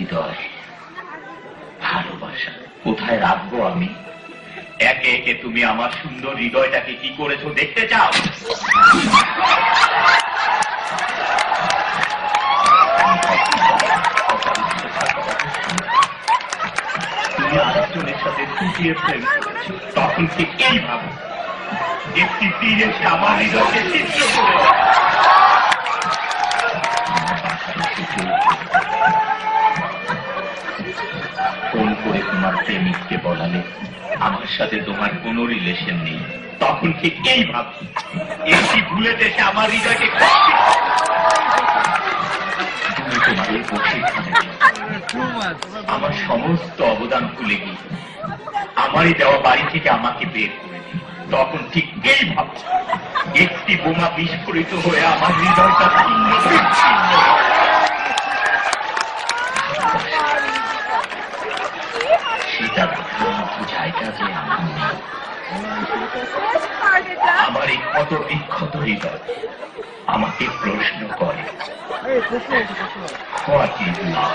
হৃদয়, ভালোবাসা কোথায় রাখবো আমি? একে একে তুমি আমার সুন্দর হৃদয়টাকে কি করেছো দেখতে চাও? তুমি আরেকজনের সাথে ফুটিয়ে প্রেম করেছো, তখন ঠিক এইভাবে একটি তীর এসে আমার হৃদয়কে ছিদ্র করে ফোন করে তোমার প্রেমিককে বলালে আমার সাথে তোমার কোনো রিলেশন নেই, তখন ঠিক এইভাবে একটি ভুলে দেশে আমার হৃদয়কে তুমি তোমার এই বসে আমার সমস্ত অবদান ভুলে গিয়ে আমারই দেওয়া বাড়ি থেকে আমাকে বের করে দিই, তখন ঠিক এইভাবে একটি বোমা বিস্ফোরিত হয়ে আমার হৃদয়টা ছিন্ন বিচ্ছিন্ন। সেটা দেখার মতো জায়গা যে আমার এই ক্ষত বিক্ষত হৃদয় আমাকে প্রশ্ন করে, হোয়াট ইজ লাভ?